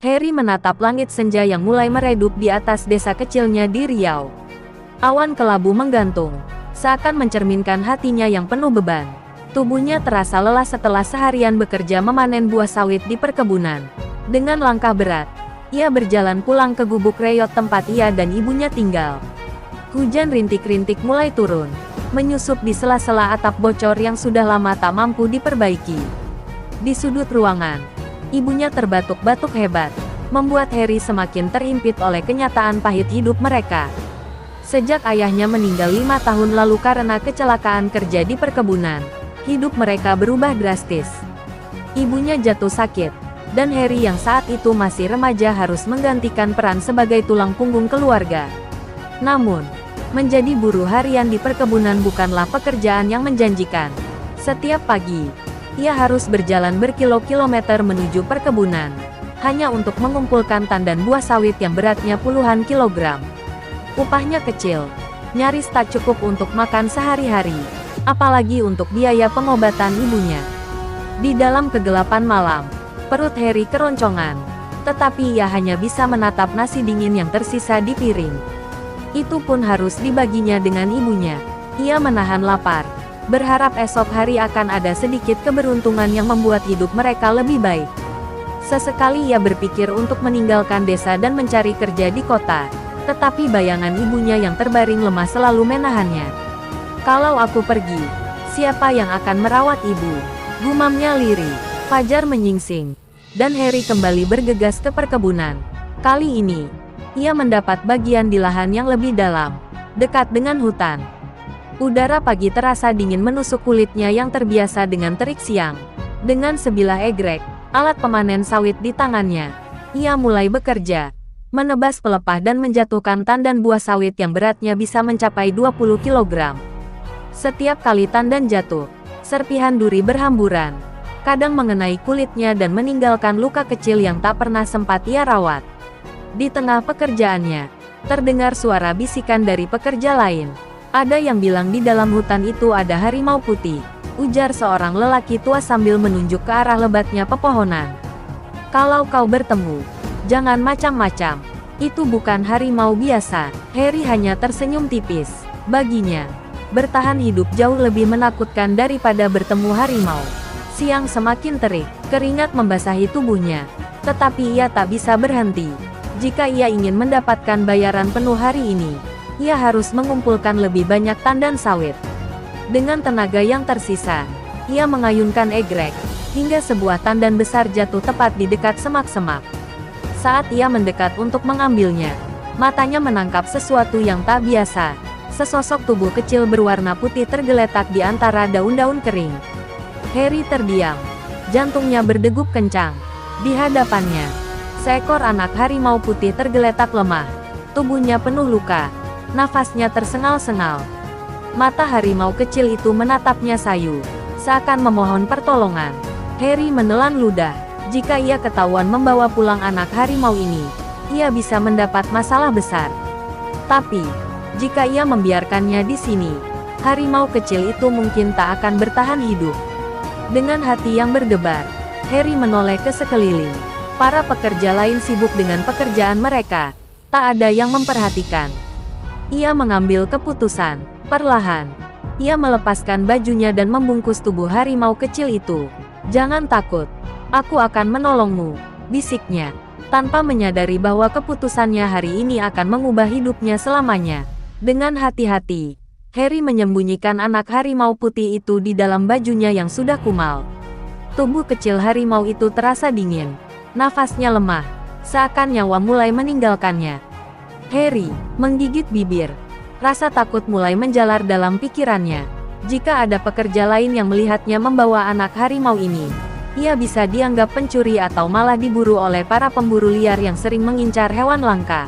Harry menatap langit senja yang mulai meredup di atas desa kecilnya di Riau. Awan kelabu menggantung, seakan mencerminkan hatinya yang penuh beban. Tubuhnya terasa lelah setelah seharian bekerja memanen buah sawit di perkebunan. Dengan langkah berat, ia berjalan pulang ke gubuk reot tempat ia dan ibunya tinggal. Hujan rintik-rintik mulai turun, menyusup di sela-sela atap bocor yang sudah lama tak mampu diperbaiki. Di sudut ruangan, ibunya terbatuk-batuk hebat, membuat Harry semakin terimpit oleh kenyataan pahit hidup mereka. Sejak ayahnya meninggal 5 tahun lalu karena kecelakaan kerja di perkebunan, hidup mereka berubah drastis. Ibunya jatuh sakit, dan Harry yang saat itu masih remaja harus menggantikan peran sebagai tulang punggung keluarga. Namun, menjadi buruh harian di perkebunan bukanlah pekerjaan yang menjanjikan. Setiap pagi, ia harus berjalan berkilo-kilometer menuju perkebunan, hanya untuk mengumpulkan tandan buah sawit yang beratnya puluhan kilogram. Upahnya kecil, nyaris tak cukup untuk makan sehari-hari, apalagi untuk biaya pengobatan ibunya. Di dalam kegelapan malam, perut Harry keroncongan, tetapi ia hanya bisa menatap nasi dingin yang tersisa di piring. Itu pun harus dibaginya dengan ibunya. Ia menahan lapar, berharap esok hari akan ada sedikit keberuntungan yang membuat hidup mereka lebih baik. Sesekali ia berpikir untuk meninggalkan desa dan mencari kerja di kota, tetapi bayangan ibunya yang terbaring lemah selalu menahannya. "Kalau aku pergi, siapa yang akan merawat ibu?" gumamnya lirih. Fajar menyingsing, dan Harry kembali bergegas ke perkebunan. Kali ini, ia mendapat bagian di lahan yang lebih dalam, dekat dengan hutan. Udara pagi terasa dingin menusuk kulitnya yang terbiasa dengan terik siang. Dengan sebilah egrek, alat pemanen sawit di tangannya, ia mulai bekerja, menebas pelepah dan menjatuhkan tandan buah sawit yang beratnya bisa mencapai 20 kg. Setiap kali tandan jatuh, serpihan duri berhamburan, kadang mengenai kulitnya dan meninggalkan luka kecil yang tak pernah sempat ia rawat. Di tengah pekerjaannya, terdengar suara bisikan dari pekerja lain. "Ada yang bilang di dalam hutan itu ada harimau putih," ujar seorang lelaki tua sambil menunjuk ke arah lebatnya pepohonan. "Kalau kau bertemu, jangan macam-macam. Itu bukan harimau biasa." Harry hanya tersenyum tipis. Baginya, bertahan hidup jauh lebih menakutkan daripada bertemu harimau. Siang semakin terik, keringat membasahi tubuhnya, tetapi ia tak bisa berhenti. Jika ia ingin mendapatkan bayaran penuh hari ini, ia harus mengumpulkan lebih banyak tandan sawit. Dengan tenaga yang tersisa, ia mengayunkan egrek, hingga sebuah tandan besar jatuh tepat di dekat semak-semak. Saat ia mendekat untuk mengambilnya, matanya menangkap sesuatu yang tak biasa. Sesosok tubuh kecil berwarna putih tergeletak di antara daun-daun kering. Harry terdiam, jantungnya berdegup kencang. Di hadapannya, seekor anak harimau putih tergeletak lemah, tubuhnya penuh luka, nafasnya tersengal-sengal. Mata harimau kecil itu menatapnya sayu, seakan memohon pertolongan. Harry menelan ludah. Jika ia ketahuan membawa pulang anak harimau ini, ia bisa mendapat masalah besar. Tapi, jika ia membiarkannya di sini, harimau kecil itu mungkin tak akan bertahan hidup. Dengan hati yang berdebar, Harry menoleh ke sekeliling. Para pekerja lain sibuk dengan pekerjaan mereka, tak ada yang memperhatikan. Ia mengambil keputusan. Perlahan, ia melepaskan bajunya dan membungkus tubuh harimau kecil itu. "Jangan takut, aku akan menolongmu," bisiknya, tanpa menyadari bahwa keputusannya hari ini akan mengubah hidupnya selamanya. Dengan hati-hati, Harry menyembunyikan anak harimau putih itu di dalam bajunya yang sudah kumal. Tubuh kecil harimau itu terasa dingin. Nafasnya lemah, seakan nyawa mulai meninggalkannya. Harry menggigit bibir. Rasa takut mulai menjalar dalam pikirannya. Jika ada pekerja lain yang melihatnya membawa anak harimau ini, ia bisa dianggap pencuri atau malah diburu oleh para pemburu liar yang sering mengincar hewan langka.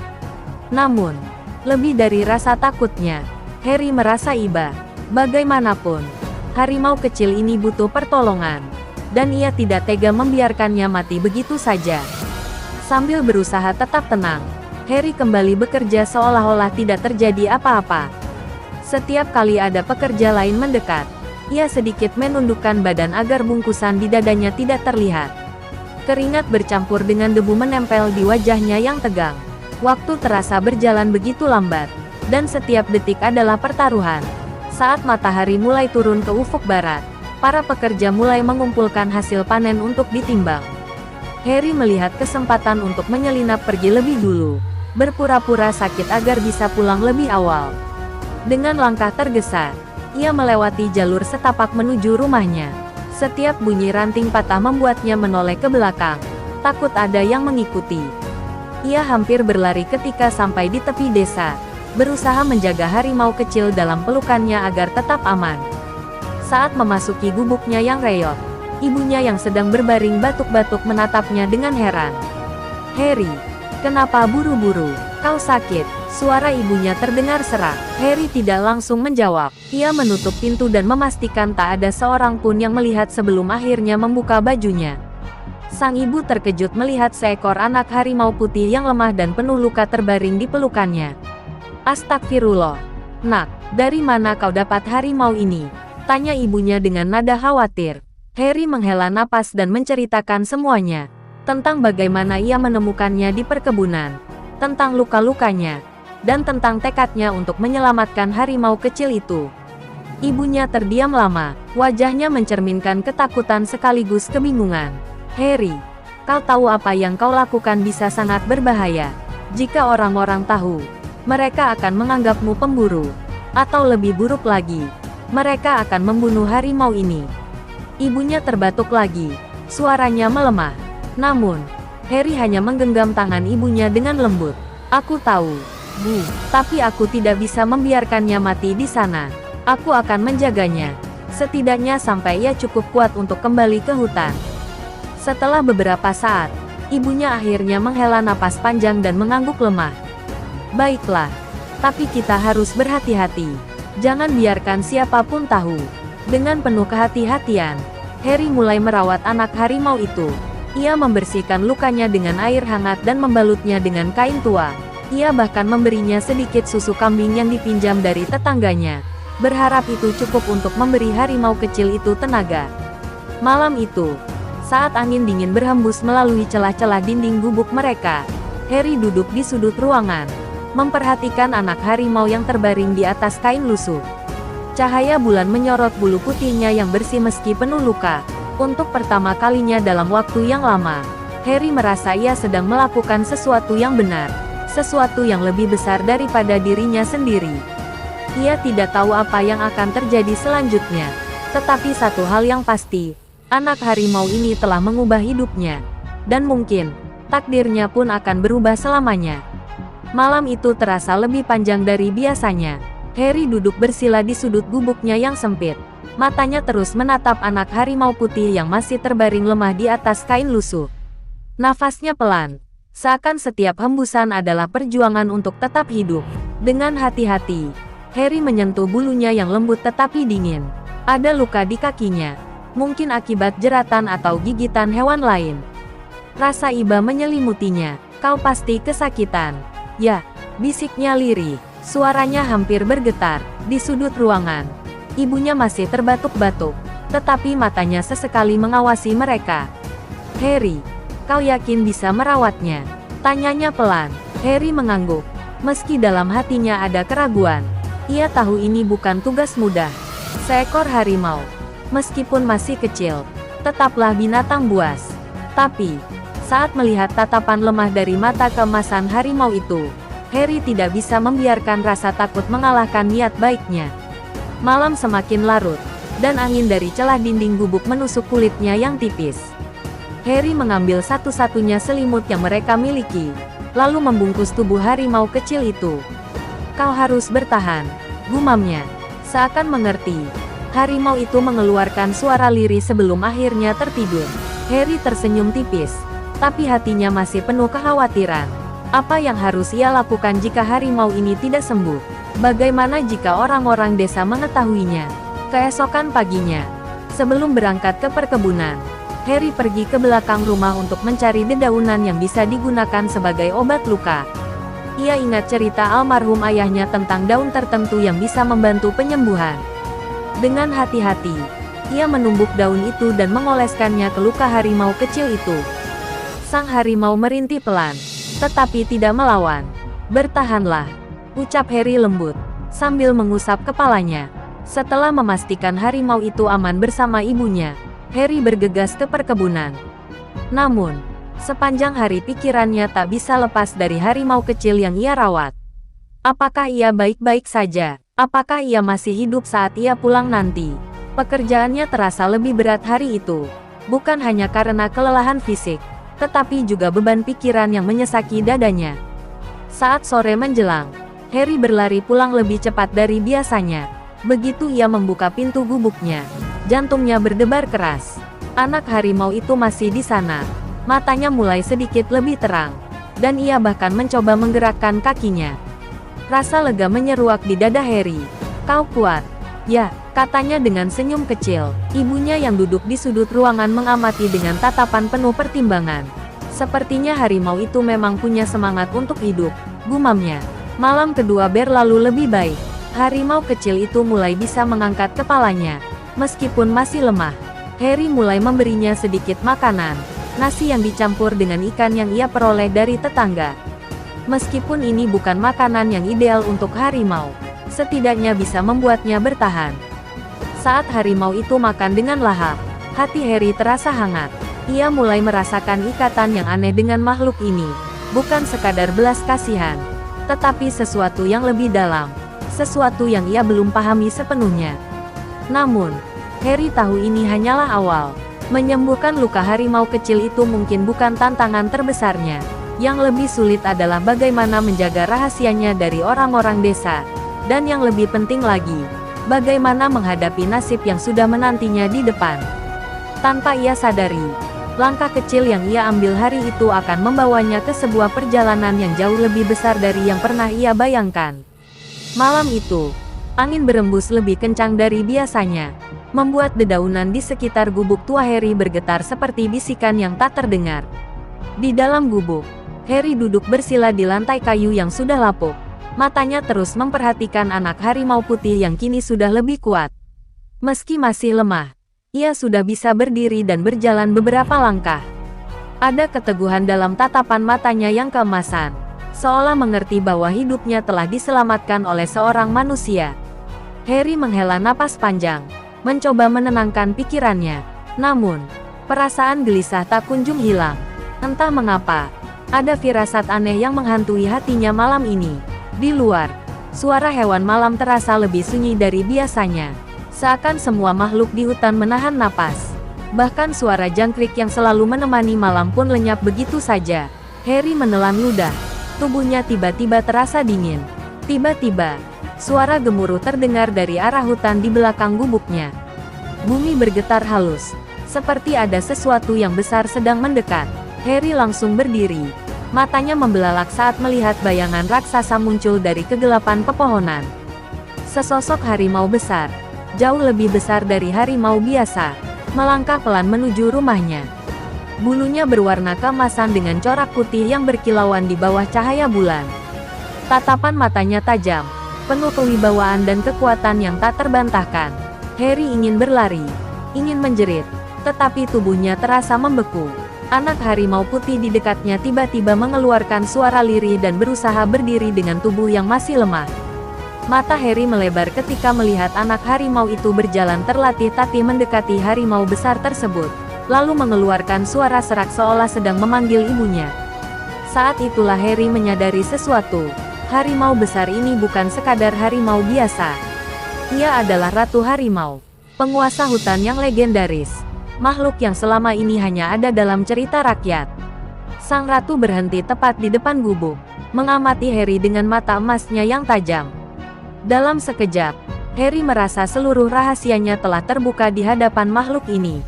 Namun, lebih dari rasa takutnya, Harry merasa iba. Bagaimanapun, harimau kecil ini butuh pertolongan, dan ia tidak tega membiarkannya mati begitu saja. Sambil berusaha tetap tenang, Harry kembali bekerja seolah-olah tidak terjadi apa-apa. Setiap kali ada pekerja lain mendekat, ia sedikit menundukkan badan agar bungkusan di dadanya tidak terlihat. Keringat bercampur dengan debu menempel di wajahnya yang tegang. Waktu terasa berjalan begitu lambat, dan setiap detik adalah pertaruhan. Saat matahari mulai turun ke ufuk barat, para pekerja mulai mengumpulkan hasil panen untuk ditimbang. Harry melihat kesempatan untuk menyelinap pergi lebih dulu, berpura-pura sakit agar bisa pulang lebih awal. Dengan langkah tergesa, ia melewati jalur setapak menuju rumahnya. Setiap bunyi ranting patah membuatnya menoleh ke belakang, takut ada yang mengikuti. Ia hampir berlari ketika sampai di tepi desa, berusaha menjaga harimau kecil dalam pelukannya agar tetap aman. Saat memasuki gubuknya yang reot, ibunya yang sedang berbaring batuk-batuk menatapnya dengan heran. "Harry, kenapa buru-buru? Kau sakit?" Suara ibunya terdengar serak. Harry tidak langsung menjawab. Ia menutup pintu dan memastikan tak ada seorang pun yang melihat sebelum akhirnya membuka bajunya. Sang ibu terkejut melihat seekor anak harimau putih yang lemah dan penuh luka terbaring di pelukannya. "Astagfirullah. Nak, dari mana kau dapat harimau ini?" tanya ibunya dengan nada khawatir. Harry menghela napas dan menceritakan semuanya. Tentang bagaimana ia menemukannya di perkebunan, tentang luka-lukanya, dan tentang tekadnya untuk menyelamatkan harimau kecil itu. Ibunya terdiam lama, wajahnya mencerminkan ketakutan sekaligus kebingungan. "Harry, kau tahu apa yang kau lakukan bisa sangat berbahaya. Jika orang-orang tahu, mereka akan menganggapmu pemburu. Atau lebih buruk lagi, mereka akan membunuh harimau ini." Ibunya terbatuk lagi, suaranya melemah. Namun, Harry hanya menggenggam tangan ibunya dengan lembut. "Aku tahu, Bu, tapi aku tidak bisa membiarkannya mati di sana. Aku akan menjaganya, setidaknya sampai ia cukup kuat untuk kembali ke hutan." Setelah beberapa saat, ibunya akhirnya menghela napas panjang dan mengangguk lemah. "Baiklah, tapi kita harus berhati-hati. Jangan biarkan siapapun tahu." Dengan penuh kehati-hatian, Harry mulai merawat anak harimau itu. Ia membersihkan lukanya dengan air hangat dan membalutnya dengan kain tua. Ia bahkan memberinya sedikit susu kambing yang dipinjam dari tetangganya, berharap itu cukup untuk memberi harimau kecil itu tenaga. Malam itu, saat angin dingin berhembus melalui celah-celah dinding gubuk mereka, Harry duduk di sudut ruangan, memperhatikan anak harimau yang terbaring di atas kain lusuh. Cahaya bulan menyorot bulu putihnya yang bersih meski penuh luka. Untuk pertama kalinya dalam waktu yang lama, Harry merasa ia sedang melakukan sesuatu yang benar. Sesuatu yang lebih besar daripada dirinya sendiri. Ia tidak tahu apa yang akan terjadi selanjutnya. Tetapi satu hal yang pasti, anak harimau ini telah mengubah hidupnya. Dan mungkin, takdirnya pun akan berubah selamanya. Malam itu terasa lebih panjang dari biasanya. Harry duduk bersila di sudut gubuknya yang sempit. Matanya terus menatap anak harimau putih yang masih terbaring lemah di atas kain lusuh. Nafasnya pelan. Seakan setiap hembusan adalah perjuangan untuk tetap hidup. Dengan hati-hati, Harry menyentuh bulunya yang lembut tetapi dingin. Ada luka di kakinya, mungkin akibat jeratan atau gigitan hewan lain. Rasa iba menyelimutinya. "Kau pasti kesakitan." "Ya," bisiknya lirih. Suaranya hampir bergetar. Di sudut ruangan, ibunya masih terbatuk-batuk, tetapi matanya sesekali mengawasi mereka. "Harry, kau yakin bisa merawatnya?" tanyanya pelan. Harry mengangguk. Meski dalam hatinya ada keraguan, ia tahu ini bukan tugas mudah. Seekor harimau, meskipun masih kecil, tetaplah binatang buas. Tapi, saat melihat tatapan lemah dari mata keemasan harimau itu, Harry tidak bisa membiarkan rasa takut mengalahkan niat baiknya. Malam semakin larut, dan angin dari celah dinding gubuk menusuk kulitnya yang tipis. Harry mengambil satu-satunya selimut yang mereka miliki, lalu membungkus tubuh harimau kecil itu. "Kau harus bertahan," gumamnya. Seakan mengerti, harimau itu mengeluarkan suara lirih sebelum akhirnya tertidur. Harry tersenyum tipis, tapi hatinya masih penuh kekhawatiran. Apa yang harus ia lakukan jika harimau ini tidak sembuh? Bagaimana jika orang-orang desa mengetahuinya? Keesokan paginya, sebelum berangkat ke perkebunan, Harry pergi ke belakang rumah untuk mencari dedaunan yang bisa digunakan sebagai obat luka. Ia ingat cerita almarhum ayahnya tentang daun tertentu yang bisa membantu penyembuhan. Dengan hati-hati, ia menumbuk daun itu dan mengoleskannya ke luka harimau kecil itu. Sang harimau merintih pelan, tetapi tidak melawan. "Bertahanlah," ucap Harry lembut, sambil mengusap kepalanya. Setelah memastikan harimau itu aman bersama ibunya, Harry bergegas ke perkebunan. Namun, sepanjang hari pikirannya tak bisa lepas dari harimau kecil yang ia rawat. Apakah ia baik-baik saja? Apakah ia masih hidup saat ia pulang nanti? Pekerjaannya terasa lebih berat hari itu, bukan hanya karena kelelahan fisik, tetapi juga beban pikiran yang menyesaki dadanya. Saat sore menjelang, Harry berlari pulang lebih cepat dari biasanya. Begitu ia membuka pintu gubuknya, jantungnya berdebar keras. Anak harimau itu masih di sana. Matanya mulai sedikit lebih terang, dan ia bahkan mencoba menggerakkan kakinya. Rasa lega menyeruak di dada Harry. "Kau kuat." "Ya," katanya dengan senyum kecil. Ibunya yang duduk di sudut ruangan mengamati dengan tatapan penuh pertimbangan. "Sepertinya harimau itu memang punya semangat untuk hidup," gumamnya. Malam kedua berlalu lebih baik. Harimau kecil itu mulai bisa mengangkat kepalanya. Meskipun masih lemah, Harry mulai memberinya sedikit makanan, nasi yang dicampur dengan ikan yang ia peroleh dari tetangga. Meskipun ini bukan makanan yang ideal untuk harimau, setidaknya bisa membuatnya bertahan. Saat harimau itu makan dengan lahap, hati Harry terasa hangat. Ia mulai merasakan ikatan yang aneh dengan makhluk ini. Bukan sekadar belas kasihan, tetapi sesuatu yang lebih dalam. Sesuatu yang ia belum pahami sepenuhnya. Namun, Harry tahu ini hanyalah awal. Menyembuhkan luka harimau kecil itu mungkin bukan tantangan terbesarnya. Yang lebih sulit adalah bagaimana menjaga rahasianya dari orang-orang desa. Dan yang lebih penting lagi, bagaimana menghadapi nasib yang sudah menantinya di depan. Tanpa ia sadari, langkah kecil yang ia ambil hari itu akan membawanya ke sebuah perjalanan yang jauh lebih besar dari yang pernah ia bayangkan. Malam itu, angin berembus lebih kencang dari biasanya, membuat dedaunan di sekitar gubuk tua Harry bergetar seperti bisikan yang tak terdengar. Di dalam gubuk, Harry duduk bersila di lantai kayu yang sudah lapuk. Matanya terus memperhatikan anak harimau putih yang kini sudah lebih kuat. Meski masih lemah, ia sudah bisa berdiri dan berjalan beberapa langkah. Ada keteguhan dalam tatapan matanya yang keemasan, seolah mengerti bahwa hidupnya telah diselamatkan oleh seorang manusia. Harry menghela napas panjang, mencoba menenangkan pikirannya. Namun, perasaan gelisah tak kunjung hilang. Entah mengapa, ada firasat aneh yang menghantui hatinya malam ini. Di luar, suara hewan malam terasa lebih sunyi dari biasanya. Seakan semua makhluk di hutan menahan napas. Bahkan suara jangkrik yang selalu menemani malam pun lenyap begitu saja. Harry menelan ludah. Tubuhnya tiba-tiba terasa dingin. Tiba-tiba, suara gemuruh terdengar dari arah hutan di belakang gubuknya. Bumi bergetar halus, seperti ada sesuatu yang besar sedang mendekat. Harry langsung berdiri. Matanya membelalak saat melihat bayangan raksasa muncul dari kegelapan pepohonan. Sesosok harimau besar, jauh lebih besar dari harimau biasa, melangkah pelan menuju rumahnya. Bulunya berwarna keemasan dengan corak putih yang berkilauan di bawah cahaya bulan. Tatapan matanya tajam, penuh kewibawaan dan kekuatan yang tak terbantahkan. Harry ingin berlari, ingin menjerit, tetapi tubuhnya terasa membeku. Anak harimau putih di dekatnya tiba-tiba mengeluarkan suara lirih dan berusaha berdiri dengan tubuh yang masih lemah. Mata Harry melebar ketika melihat anak harimau itu berjalan terlatih-tatih mendekati harimau besar tersebut, lalu mengeluarkan suara serak seolah sedang memanggil ibunya. Saat itulah Harry menyadari sesuatu. Harimau besar ini bukan sekadar harimau biasa. Ia adalah Ratu Harimau, penguasa hutan yang legendaris. Makhluk yang selama ini hanya ada dalam cerita rakyat. Sang ratu berhenti tepat di depan gubuk, mengamati Harry dengan mata emasnya yang tajam. Dalam sekejap, Harry merasa seluruh rahasianya telah terbuka di hadapan makhluk ini.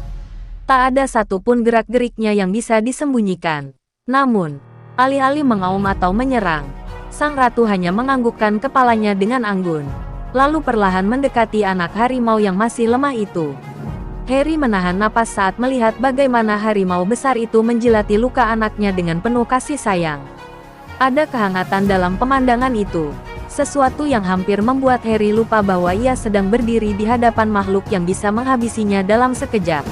Tak ada satupun gerak-geriknya yang bisa disembunyikan. Namun, alih-alih mengaum atau menyerang, sang ratu hanya menganggukkan kepalanya dengan anggun, lalu perlahan mendekati anak harimau yang masih lemah itu. Harry menahan napas saat melihat bagaimana harimau besar itu menjilati luka anaknya dengan penuh kasih sayang. Ada kehangatan dalam pemandangan itu, sesuatu yang hampir membuat Harry lupa bahwa ia sedang berdiri di hadapan makhluk yang bisa menghabisinya dalam sekejap.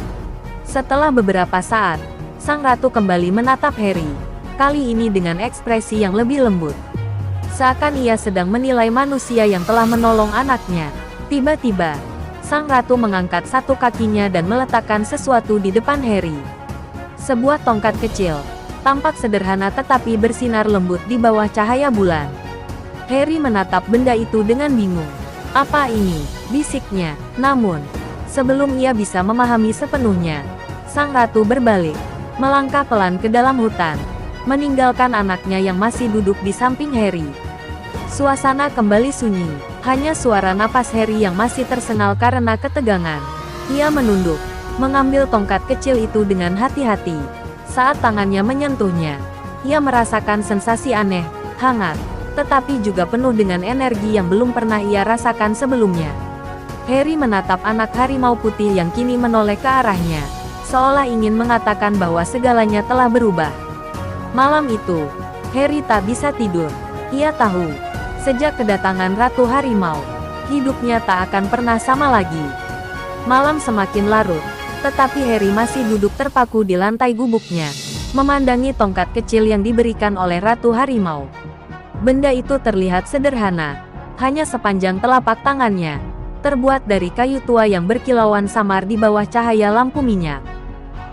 Setelah beberapa saat, Sang ratu kembali menatap Harry, kali ini dengan ekspresi yang lebih lembut. Seakan ia sedang menilai manusia yang telah menolong anaknya. Tiba-tiba, sang ratu mengangkat satu kakinya dan meletakkan sesuatu di depan Harry. Sebuah tongkat kecil, tampak sederhana tetapi bersinar lembut di bawah cahaya bulan. Harry menatap benda itu dengan bingung. "Apa ini?" bisiknya. Namun, sebelum ia bisa memahami sepenuhnya, sang ratu berbalik, melangkah pelan ke dalam hutan, meninggalkan anaknya yang masih duduk di samping Harry. Suasana kembali sunyi, hanya suara napas Harry yang masih tersengal karena ketegangan. Ia menunduk, mengambil tongkat kecil itu dengan hati-hati. Saat tangannya menyentuhnya, ia merasakan sensasi aneh, hangat, tetapi juga penuh dengan energi yang belum pernah ia rasakan sebelumnya. Harry menatap anak harimau putih yang kini menoleh ke arahnya, seolah ingin mengatakan bahwa segalanya telah berubah. Malam itu, Harry tak bisa tidur. Ia tahu, sejak kedatangan Ratu Harimau, hidupnya tak akan pernah sama lagi. Malam semakin larut, tetapi Harry masih duduk terpaku di lantai gubuknya, memandangi tongkat kecil yang diberikan oleh Ratu Harimau. Benda itu terlihat sederhana, hanya sepanjang telapak tangannya, terbuat dari kayu tua yang berkilauan samar di bawah cahaya lampu minyak.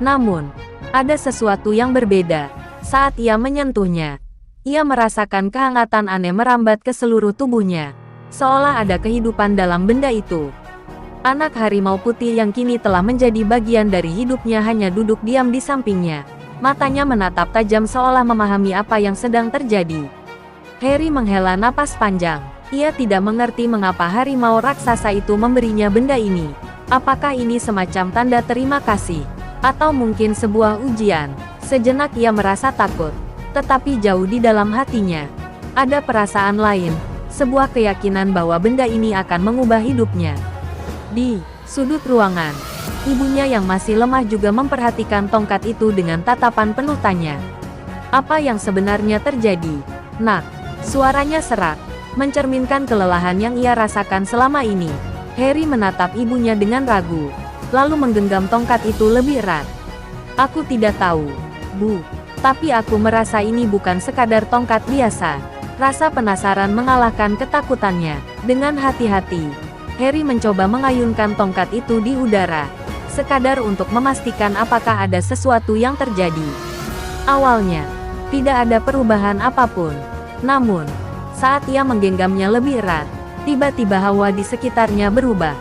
Namun, ada sesuatu yang berbeda. Saat ia menyentuhnya, ia merasakan kehangatan aneh merambat ke seluruh tubuhnya, seolah ada kehidupan dalam benda itu. Anak harimau putih yang kini telah menjadi bagian dari hidupnya hanya duduk diam di sampingnya. Matanya menatap tajam seolah memahami apa yang sedang terjadi. Harry menghela napas panjang. Ia tidak mengerti mengapa harimau raksasa itu memberinya benda ini. Apakah ini semacam tanda terima kasih? Atau mungkin sebuah ujian? Sejenak ia merasa takut. Tetapi jauh di dalam hatinya, ada perasaan lain. Sebuah keyakinan bahwa benda ini akan mengubah hidupnya. Di sudut ruangan, ibunya yang masih lemah juga memperhatikan tongkat itu dengan tatapan penuh tanya. "Apa yang sebenarnya terjadi, Nak?" Suaranya serak, mencerminkan kelelahan yang ia rasakan selama ini. Harry menatap ibunya dengan ragu, lalu menggenggam tongkat itu lebih erat. "Aku tidak tahu, Bu. Tapi aku merasa ini bukan sekadar tongkat biasa." Rasa penasaran mengalahkan ketakutannya. Dengan hati-hati, Harry mencoba mengayunkan tongkat itu di udara, sekadar untuk memastikan apakah ada sesuatu yang terjadi. Awalnya, tidak ada perubahan apapun. Namun, saat ia menggenggamnya lebih erat, tiba-tiba hawa di sekitarnya berubah.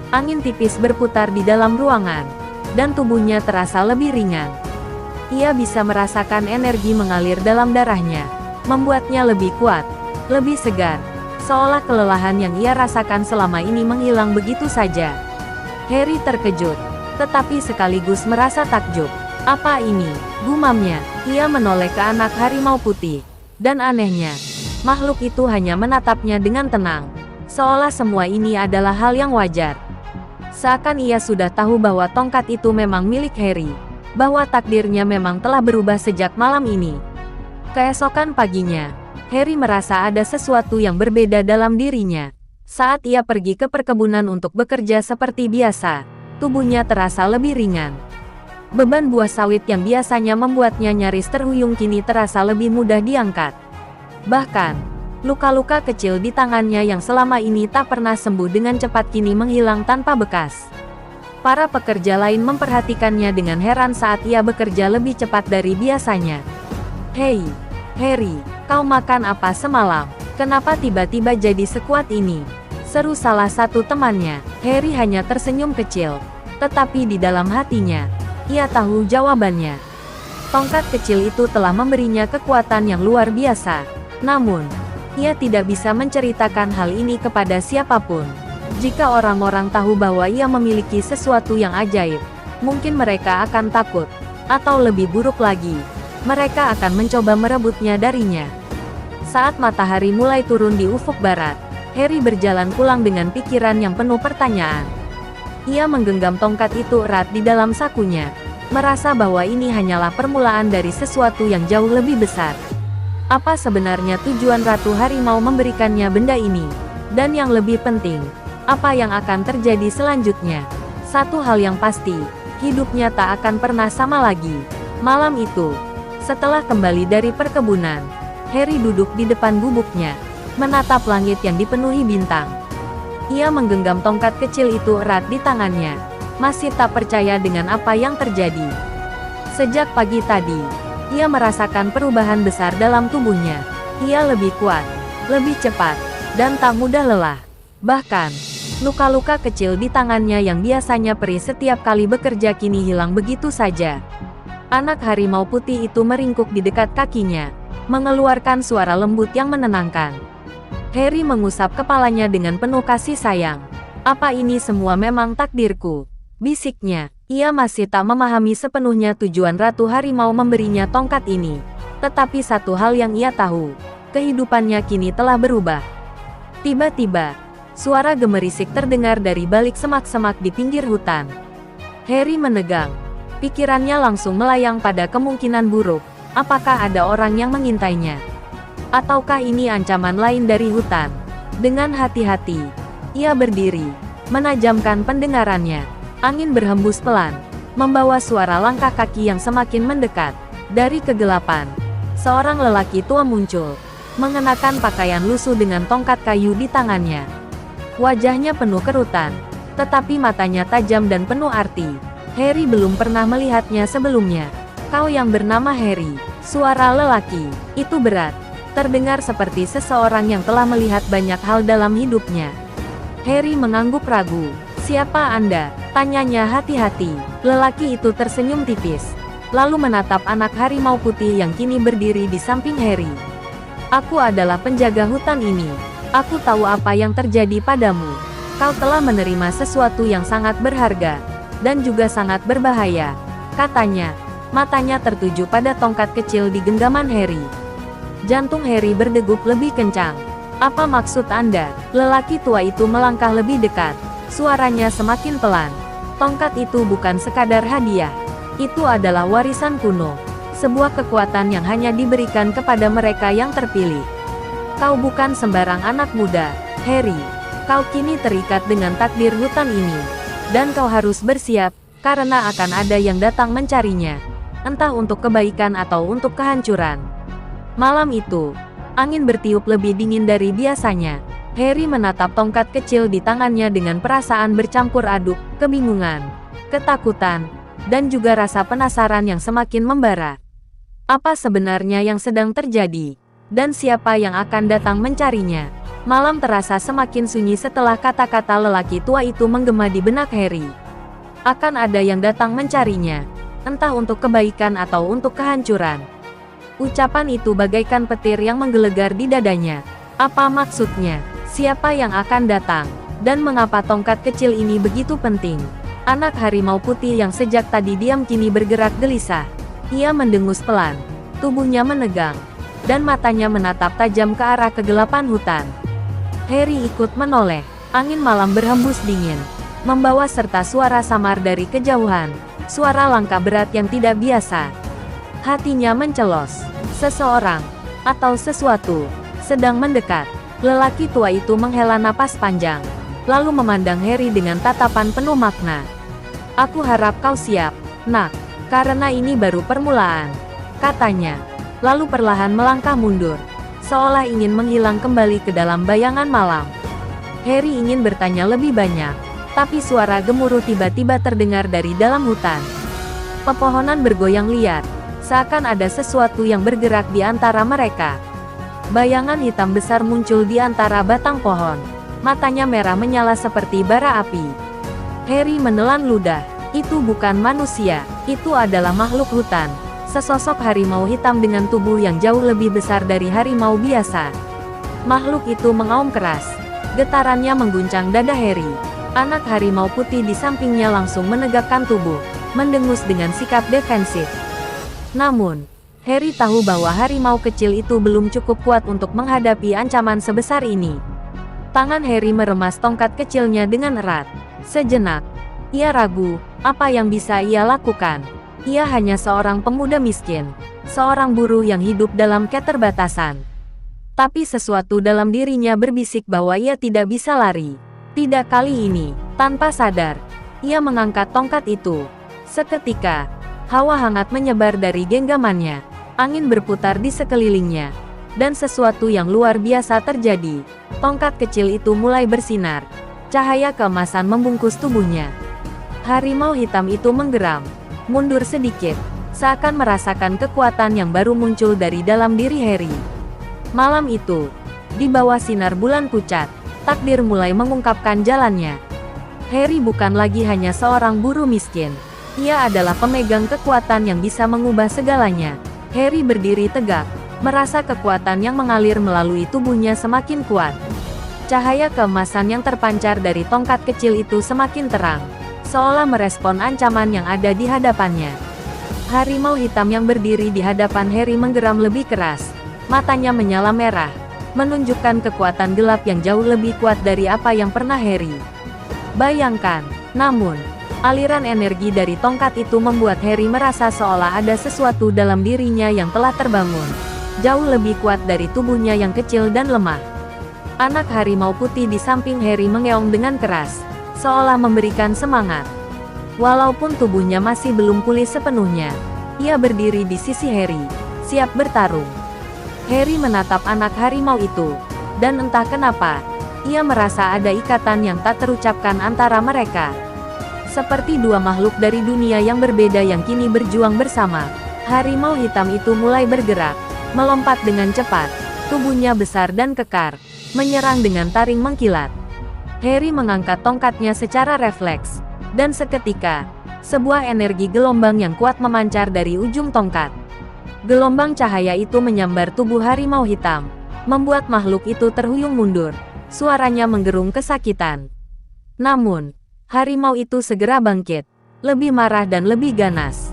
Angin tipis berputar di dalam ruangan, dan tubuhnya terasa lebih ringan. Ia bisa merasakan energi mengalir dalam darahnya, membuatnya lebih kuat, lebih segar. Seolah kelelahan yang ia rasakan selama ini menghilang begitu saja. Harry terkejut, tetapi sekaligus merasa takjub. "Apa ini?" gumamnya. Ia menoleh ke anak harimau putih. Dan anehnya, makhluk itu hanya menatapnya dengan tenang. Seolah semua ini adalah hal yang wajar. Seakan ia sudah tahu bahwa tongkat itu memang milik Harry. Bahwa takdirnya memang telah berubah sejak malam ini. Keesokan paginya, Harry merasa ada sesuatu yang berbeda dalam dirinya. Saat ia pergi ke perkebunan untuk bekerja seperti biasa, tubuhnya terasa lebih ringan. Beban buah sawit yang biasanya membuatnya nyaris terhuyung kini terasa lebih mudah diangkat. Bahkan, luka-luka kecil di tangannya yang selama ini tak pernah sembuh dengan cepat kini menghilang tanpa bekas. Para pekerja lain memperhatikannya dengan heran saat ia bekerja lebih cepat dari biasanya. "Hei, Harry, kau makan apa semalam? Kenapa tiba-tiba jadi sekuat ini?" seru salah satu temannya. Harry hanya tersenyum kecil, tetapi di dalam hatinya, ia tahu jawabannya. Tongkat kecil itu telah memberinya kekuatan yang luar biasa. Namun, ia tidak bisa menceritakan hal ini kepada siapapun. Jika orang-orang tahu bahwa ia memiliki sesuatu yang ajaib, mungkin mereka akan takut, atau lebih buruk lagi, mereka akan mencoba merebutnya darinya. Saat matahari mulai turun di ufuk barat, Harry berjalan pulang dengan pikiran yang penuh pertanyaan. Ia menggenggam tongkat itu erat di dalam sakunya, merasa bahwa ini hanyalah permulaan dari sesuatu yang jauh lebih besar. Apa sebenarnya tujuan Ratu Harimau memberikannya benda ini? Dan yang lebih penting, apa yang akan terjadi selanjutnya? Satu hal yang pasti, hidupnya tak akan pernah sama lagi. Malam itu, setelah kembali dari perkebunan, Harry duduk di depan gubuknya, menatap langit yang dipenuhi bintang. Ia menggenggam tongkat kecil itu erat di tangannya, masih tak percaya dengan apa yang terjadi. Sejak pagi tadi, ia merasakan perubahan besar dalam tubuhnya. Ia lebih kuat, lebih cepat, dan tak mudah lelah. Bahkan, luka-luka kecil di tangannya yang biasanya perih setiap kali bekerja kini hilang begitu saja. Anak harimau putih itu meringkuk di dekat kakinya, mengeluarkan suara lembut yang menenangkan. Harry mengusap kepalanya dengan penuh kasih sayang. "Apa ini semua memang takdirku?" bisiknya. Ia masih tak memahami sepenuhnya tujuan Ratu Harimau memberinya tongkat ini. Tetapi satu hal yang ia tahu, kehidupannya kini telah berubah. Tiba-tiba, suara gemerisik terdengar dari balik semak-semak di pinggir hutan. Harry menegang. Pikirannya langsung melayang pada kemungkinan buruk. Apakah ada orang yang mengintainya? Ataukah ini ancaman lain dari hutan? Dengan hati-hati, ia berdiri, menajamkan pendengarannya. Angin berhembus pelan, membawa suara langkah kaki yang semakin mendekat. Dari kegelapan, seorang lelaki tua muncul, mengenakan pakaian lusuh dengan tongkat kayu di tangannya. Wajahnya penuh kerutan, tetapi matanya tajam dan penuh arti. Harry belum pernah melihatnya sebelumnya. "Kau yang bernama Harry?" Suara lelaki itu berat, terdengar seperti seseorang yang telah melihat banyak hal dalam hidupnya. Harry mengangguk ragu. "Siapa Anda?" tanyanya hati-hati. Lelaki itu tersenyum tipis, lalu menatap anak harimau putih yang kini berdiri di samping Harry. "Aku adalah penjaga hutan ini. Aku tahu apa yang terjadi padamu. Kau telah menerima sesuatu yang sangat berharga, dan juga sangat berbahaya," katanya. Matanya tertuju pada tongkat kecil di genggaman Harry. Jantung Harry berdegup lebih kencang. "Apa maksud Anda?" Lelaki tua itu melangkah lebih dekat. Suaranya semakin pelan. "Tongkat itu bukan sekadar hadiah. Itu adalah warisan kuno. Sebuah kekuatan yang hanya diberikan kepada mereka yang terpilih. Kau bukan sembarang anak muda, Harry. Kau kini terikat dengan takdir hutan ini. Dan kau harus bersiap, karena akan ada yang datang mencarinya. Entah untuk kebaikan atau untuk kehancuran." Malam itu, angin bertiup lebih dingin dari biasanya. Harry menatap tongkat kecil di tangannya dengan perasaan bercampur aduk, kebingungan, ketakutan, dan juga rasa penasaran yang semakin membara. Apa sebenarnya yang sedang terjadi? Dan siapa yang akan datang mencarinya? Malam terasa semakin sunyi setelah kata-kata lelaki tua itu menggema di benak Harry. Akan ada yang datang mencarinya, entah untuk kebaikan atau untuk kehancuran. Ucapan itu bagaikan petir yang menggelegar di dadanya. Apa maksudnya? Siapa yang akan datang? Dan mengapa tongkat kecil ini begitu penting? Anak harimau putih yang sejak tadi diam kini bergerak gelisah. Ia mendengus pelan, tubuhnya menegang, dan matanya menatap tajam ke arah kegelapan hutan. Harry ikut menoleh. Angin malam berhembus dingin, membawa serta suara samar dari kejauhan. Suara langkah berat yang tidak biasa. Hatinya mencelos. Seseorang, atau sesuatu, sedang mendekat. Lelaki tua itu menghela napas panjang, lalu memandang Harry dengan tatapan penuh makna. "Aku harap kau siap, nak, karena ini baru permulaan," katanya. Lalu perlahan melangkah mundur, seolah ingin menghilang kembali ke dalam bayangan malam. Harry ingin bertanya lebih banyak, tapi suara gemuruh tiba-tiba terdengar dari dalam hutan. Pepohonan bergoyang liar, seakan ada sesuatu yang bergerak di antara mereka. Bayangan hitam besar muncul di antara batang pohon. Matanya merah menyala seperti bara api. Harry menelan ludah. Itu bukan manusia, itu adalah makhluk hutan. Sesosok harimau hitam dengan tubuh yang jauh lebih besar dari harimau biasa. Makhluk itu mengaum keras. Getarannya mengguncang dada Harry. Anak harimau putih di sampingnya langsung menegakkan tubuh, mendengus dengan sikap defensif. Namun, Harry tahu bahwa harimau kecil itu belum cukup kuat untuk menghadapi ancaman sebesar ini. Tangan Harry meremas tongkat kecilnya dengan erat. Sejenak, ia ragu, apa yang bisa ia lakukan? Ia hanya seorang pemuda miskin, seorang buruh yang hidup dalam keterbatasan. Tapi sesuatu dalam dirinya berbisik bahwa ia tidak bisa lari. Tidak kali ini, tanpa sadar, ia mengangkat tongkat itu. Seketika, Hawa hangat menyebar dari genggamannya. Angin berputar di sekelilingnya. Dan sesuatu yang luar biasa terjadi. Tongkat kecil itu mulai bersinar. Cahaya keemasan membungkus tubuhnya. Harimau hitam itu menggeram. Mundur sedikit. Seakan merasakan kekuatan yang baru muncul dari dalam diri Harry. Malam itu, di bawah sinar bulan pucat, takdir mulai mengungkapkan jalannya. Harry bukan lagi hanya seorang buruh miskin. Ia adalah pemegang kekuatan yang bisa mengubah segalanya. Harry berdiri tegak, merasa kekuatan yang mengalir melalui tubuhnya semakin kuat. Cahaya keemasan yang terpancar dari tongkat kecil itu semakin terang, seolah merespon ancaman yang ada di hadapannya. Harimau hitam yang berdiri di hadapan Harry menggeram lebih keras. Matanya menyala merah, menunjukkan kekuatan gelap yang jauh lebih kuat dari apa yang pernah Harry bayangkan. Namun, aliran energi dari tongkat itu membuat Harry merasa seolah ada sesuatu dalam dirinya yang telah terbangun, jauh lebih kuat dari tubuhnya yang kecil dan lemah. Anak harimau putih di samping Harry mengeong dengan keras, seolah memberikan semangat. Walaupun tubuhnya masih belum pulih sepenuhnya, ia berdiri di sisi Harry, siap bertarung. Harry menatap anak harimau itu, dan entah kenapa, ia merasa ada ikatan yang tak terucapkan antara mereka. Seperti dua makhluk dari dunia yang berbeda yang kini berjuang bersama. Harimau hitam itu mulai bergerak, melompat dengan cepat, tubuhnya besar dan kekar, menyerang dengan taring mengkilat. Harry mengangkat tongkatnya secara refleks, dan seketika, sebuah energi gelombang yang kuat memancar dari ujung tongkat. Gelombang cahaya itu menyambar tubuh harimau hitam, membuat makhluk itu terhuyung mundur. Suaranya menggerung kesakitan. Namun, harimau itu segera bangkit, lebih marah dan lebih ganas.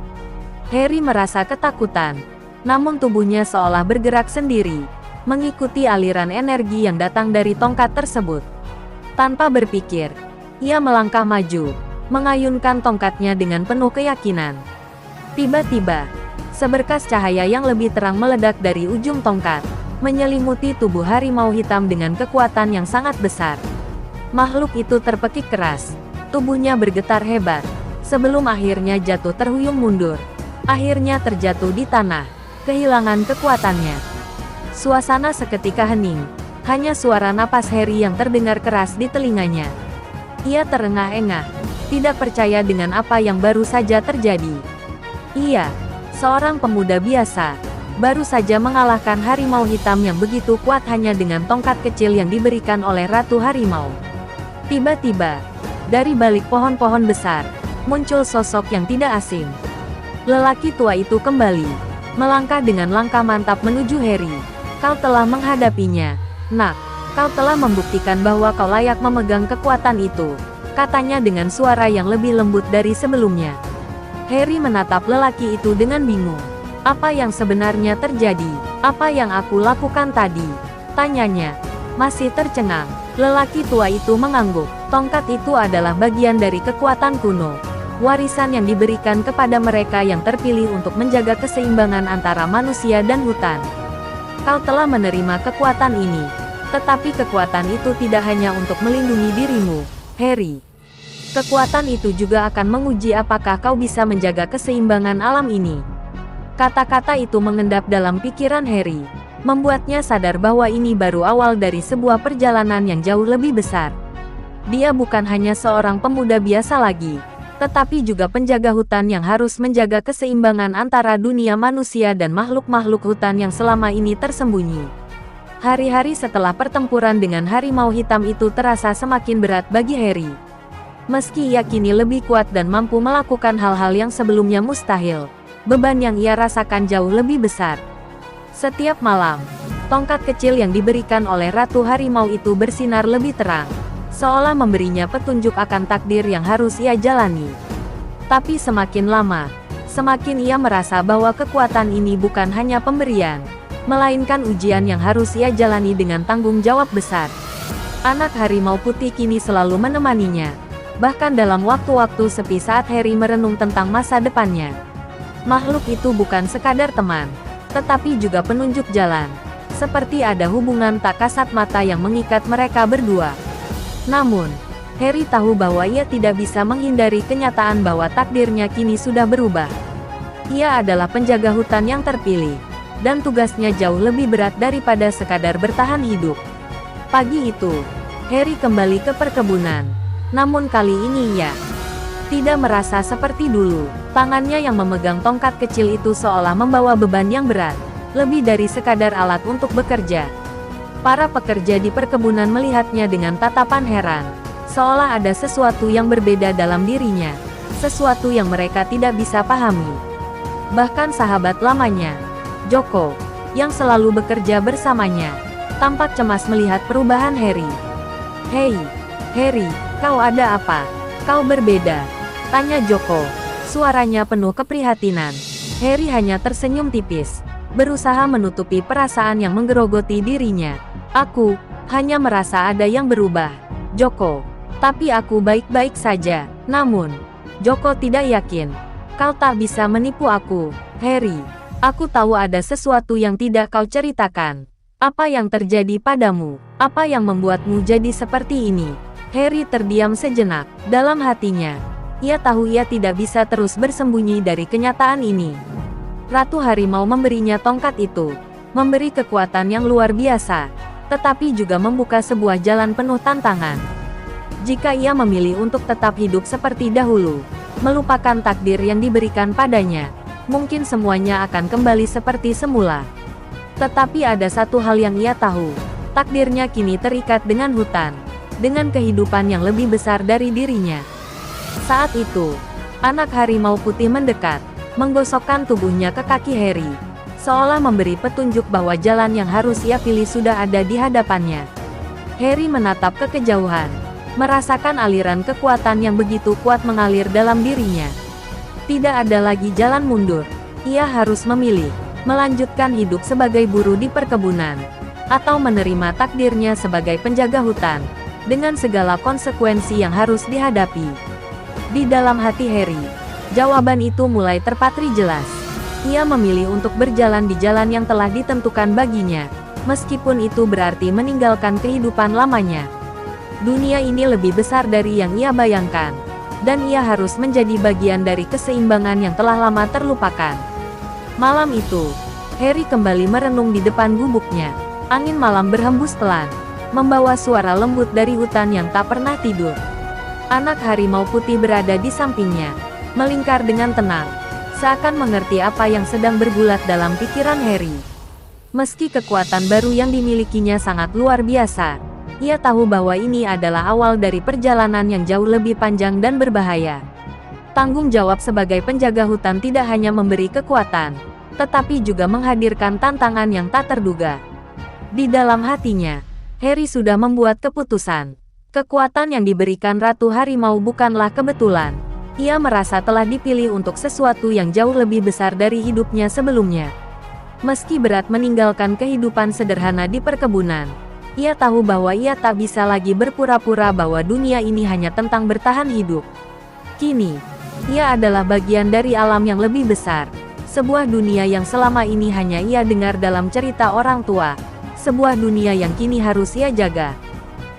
Harry merasa ketakutan, namun tubuhnya seolah bergerak sendiri, mengikuti aliran energi yang datang dari tongkat tersebut. Tanpa berpikir, ia melangkah maju, mengayunkan tongkatnya dengan penuh keyakinan. Tiba-tiba, seberkas cahaya yang lebih terang meledak dari ujung tongkat, menyelimuti tubuh harimau hitam dengan kekuatan yang sangat besar. Makhluk itu terpekik keras, tubuhnya bergetar hebat, sebelum akhirnya jatuh terhuyung mundur. Akhirnya terjatuh di tanah, kehilangan kekuatannya. Suasana seketika hening, hanya suara napas Harry yang terdengar keras di telinganya. Ia terengah-engah, tidak percaya dengan apa yang baru saja terjadi. Ia, seorang pemuda biasa, baru saja mengalahkan harimau hitam yang begitu kuat hanya dengan tongkat kecil yang diberikan oleh Ratu Harimau. Tiba-tiba, dari balik pohon-pohon besar, muncul sosok yang tidak asing. Lelaki tua itu kembali, melangkah dengan langkah mantap menuju Harry. Kau telah menghadapinya, nak. Kau telah membuktikan bahwa kau layak memegang kekuatan itu, katanya dengan suara yang lebih lembut dari sebelumnya. Harry menatap lelaki itu dengan bingung. Apa yang sebenarnya terjadi? Apa yang aku lakukan tadi? Tanyanya. Masih tercengang, lelaki tua itu mengangguk. Tongkat itu adalah bagian dari kekuatan kuno, warisan yang diberikan kepada mereka yang terpilih untuk menjaga keseimbangan antara manusia dan hutan. Kau telah menerima kekuatan ini, tetapi kekuatan itu tidak hanya untuk melindungi dirimu, Harry. Kekuatan itu juga akan menguji apakah kau bisa menjaga keseimbangan alam ini. Kata-kata itu mengendap dalam pikiran Harry, membuatnya sadar bahwa ini baru awal dari sebuah perjalanan yang jauh lebih besar. Dia bukan hanya seorang pemuda biasa lagi, tetapi juga penjaga hutan yang harus menjaga keseimbangan antara dunia manusia dan makhluk-makhluk hutan yang selama ini tersembunyi. Hari-hari setelah pertempuran dengan harimau hitam itu terasa semakin berat bagi Harry. Meski ia kini lebih kuat dan mampu melakukan hal-hal yang sebelumnya mustahil, beban yang ia rasakan jauh lebih besar. Setiap malam, tongkat kecil yang diberikan oleh Ratu Harimau itu bersinar lebih terang, seolah memberinya petunjuk akan takdir yang harus ia jalani. Tapi semakin lama, semakin ia merasa bahwa kekuatan ini bukan hanya pemberian, melainkan ujian yang harus ia jalani dengan tanggung jawab besar. Anak harimau putih kini selalu menemaninya, bahkan dalam waktu-waktu sepi saat Harry merenung tentang masa depannya. Makhluk itu bukan sekadar teman, tetapi juga penunjuk jalan, seperti ada hubungan tak kasat mata yang mengikat mereka berdua. Namun, Harry tahu bahwa ia tidak bisa menghindari kenyataan bahwa takdirnya kini sudah berubah. Ia adalah penjaga hutan yang terpilih, dan tugasnya jauh lebih berat daripada sekadar bertahan hidup. Pagi itu, Harry kembali ke perkebunan. Namun kali ini ia tidak merasa seperti dulu. Tangannya yang memegang tongkat kecil itu seolah membawa beban yang berat, lebih dari sekadar alat untuk bekerja. Para pekerja di perkebunan melihatnya dengan tatapan heran, seolah ada sesuatu yang berbeda dalam dirinya, sesuatu yang mereka tidak bisa pahami. Bahkan sahabat lamanya, Joko, yang selalu bekerja bersamanya, tampak cemas melihat perubahan Harry. "Hei, Harry, kau ada apa? Kau berbeda," tanya Joko. Suaranya penuh keprihatinan. Harry hanya tersenyum tipis, berusaha menutupi perasaan yang menggerogoti dirinya. "Aku hanya merasa ada yang berubah, Joko. Tapi aku baik-baik saja." Namun, Joko tidak yakin. "Kau tak bisa menipu aku, Harry. Aku tahu ada sesuatu yang tidak kau ceritakan. Apa yang terjadi padamu? Apa yang membuatmu jadi seperti ini?" Harry terdiam sejenak. Dalam hatinya, ia tahu ia tidak bisa terus bersembunyi dari kenyataan ini. Ratu Harimau memberinya tongkat itu, memberi kekuatan yang luar biasa, tetapi juga membuka sebuah jalan penuh tantangan. Jika ia memilih untuk tetap hidup seperti dahulu, melupakan takdir yang diberikan padanya, mungkin semuanya akan kembali seperti semula. Tetapi ada satu hal yang ia tahu, takdirnya kini terikat dengan hutan, dengan kehidupan yang lebih besar dari dirinya. Saat itu, anak harimau putih mendekat, menggosokkan tubuhnya ke kaki Harry, seolah memberi petunjuk bahwa jalan yang harus ia pilih sudah ada di hadapannya. Harry menatap ke kejauhan, merasakan aliran kekuatan yang begitu kuat mengalir dalam dirinya. Tidak ada lagi jalan mundur. Ia harus memilih, melanjutkan hidup sebagai buruh di perkebunan, atau menerima takdirnya sebagai penjaga hutan, dengan segala konsekuensi yang harus dihadapi. Di dalam hati Harry, jawaban itu mulai terpatri jelas. Ia memilih untuk berjalan di jalan yang telah ditentukan baginya, meskipun itu berarti meninggalkan kehidupan lamanya. Dunia ini lebih besar dari yang ia bayangkan, dan ia harus menjadi bagian dari keseimbangan yang telah lama terlupakan. Malam itu, Harry kembali merenung di depan gubuknya. Angin malam berhembus pelan, membawa suara lembut dari hutan yang tak pernah tidur. Anak harimau putih berada di sampingnya, melingkar dengan tenang, seakan mengerti apa yang sedang bergulat dalam pikiran Harry. Meski kekuatan baru yang dimilikinya sangat luar biasa, ia tahu bahwa ini adalah awal dari perjalanan yang jauh lebih panjang dan berbahaya. Tanggung jawab sebagai penjaga hutan tidak hanya memberi kekuatan, tetapi juga menghadirkan tantangan yang tak terduga. Di dalam hatinya, Harry sudah membuat keputusan. Kekuatan yang diberikan Ratu Harimau bukanlah kebetulan. Ia merasa telah dipilih untuk sesuatu yang jauh lebih besar dari hidupnya sebelumnya. Meski berat meninggalkan kehidupan sederhana di perkebunan, ia tahu bahwa ia tak bisa lagi berpura-pura bahwa dunia ini hanya tentang bertahan hidup. Kini, ia adalah bagian dari alam yang lebih besar. Sebuah dunia yang selama ini hanya ia dengar dalam cerita orang tua. Sebuah dunia yang kini harus ia jaga.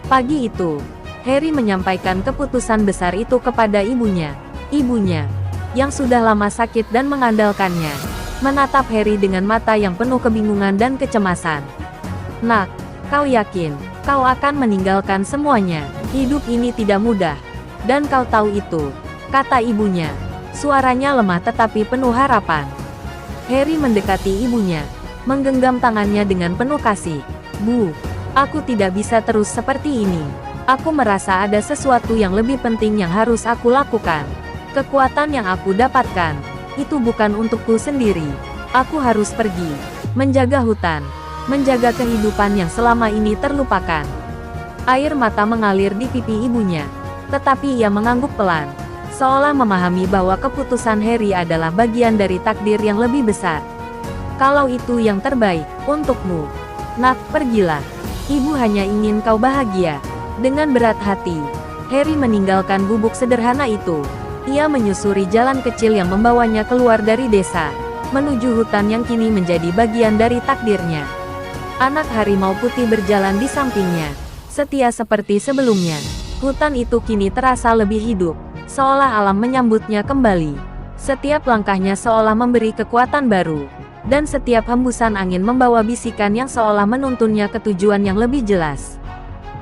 Pagi itu, Harry menyampaikan keputusan besar itu kepada ibunya. Ibunya, yang sudah lama sakit dan mengandalkannya, menatap Harry dengan mata yang penuh kebingungan dan kecemasan. "Nak, kau yakin kau akan meninggalkan semuanya? Hidup ini tidak mudah, dan kau tahu itu," kata ibunya. Suaranya lemah tetapi penuh harapan. Harry mendekati ibunya, menggenggam tangannya dengan penuh kasih. "Bu, aku tidak bisa terus seperti ini. Aku merasa ada sesuatu yang lebih penting yang harus aku lakukan. Kekuatan yang aku dapatkan, itu bukan untukku sendiri. Aku harus pergi, menjaga hutan, menjaga kehidupan yang selama ini terlupakan." Air mata mengalir di pipi ibunya, tetapi ia mengangguk pelan, seolah memahami bahwa keputusan Harry adalah bagian dari takdir yang lebih besar. "Kalau itu yang terbaik untukmu, Nak, pergilah. Ibu hanya ingin kau bahagia." Dengan berat hati, Harry meninggalkan gubuk sederhana itu. Ia menyusuri jalan kecil yang membawanya keluar dari desa, menuju hutan yang kini menjadi bagian dari takdirnya. Anak harimau putih berjalan di sampingnya, setia seperti sebelumnya. Hutan itu kini terasa lebih hidup, seolah alam menyambutnya kembali. Setiap langkahnya seolah memberi kekuatan baru, dan setiap hembusan angin membawa bisikan yang seolah menuntunnya ke tujuan yang lebih jelas.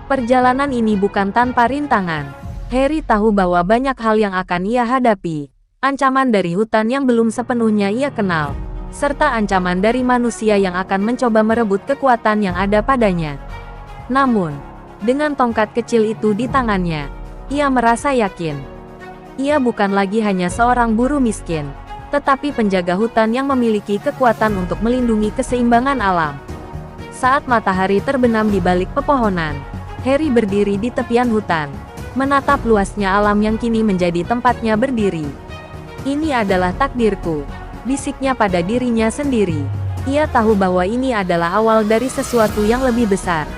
Perjalanan ini bukan tanpa rintangan. Harry tahu bahwa banyak hal yang akan ia hadapi. Ancaman dari hutan yang belum sepenuhnya ia kenal, serta ancaman dari manusia yang akan mencoba merebut kekuatan yang ada padanya. Namun, dengan tongkat kecil itu di tangannya, ia merasa yakin. Ia bukan lagi hanya seorang buruh miskin, tetapi penjaga hutan yang memiliki kekuatan untuk melindungi keseimbangan alam. Saat matahari terbenam di balik pepohonan, Harry berdiri di tepian hutan, menatap luasnya alam yang kini menjadi tempatnya berdiri. Ini adalah takdirku, bisiknya pada dirinya sendiri. Ia tahu bahwa ini adalah awal dari sesuatu yang lebih besar.